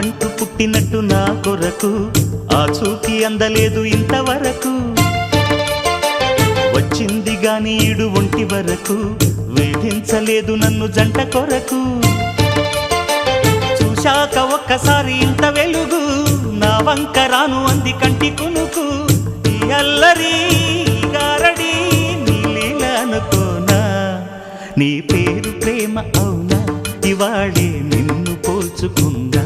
ప్రాణమంటూ పుట్టినట్టు నా కొరకు ఆ చూకి అందలేదు ఇంతవరకు వచ్చింది గాని ఈడు ఒంటి వరకు వేధించలేదు నన్ను జంట కొరకు చూశాక ఒక్కసారి ఇంత వెలుగు నా వంక రాను అంది కంటి కునుకు ఈ అల్లరి గారడి నీలీల అనుకోనా నీ పేరు ప్రేమ అవునా ఇవాళే నిన్ను పోల్చుకుందా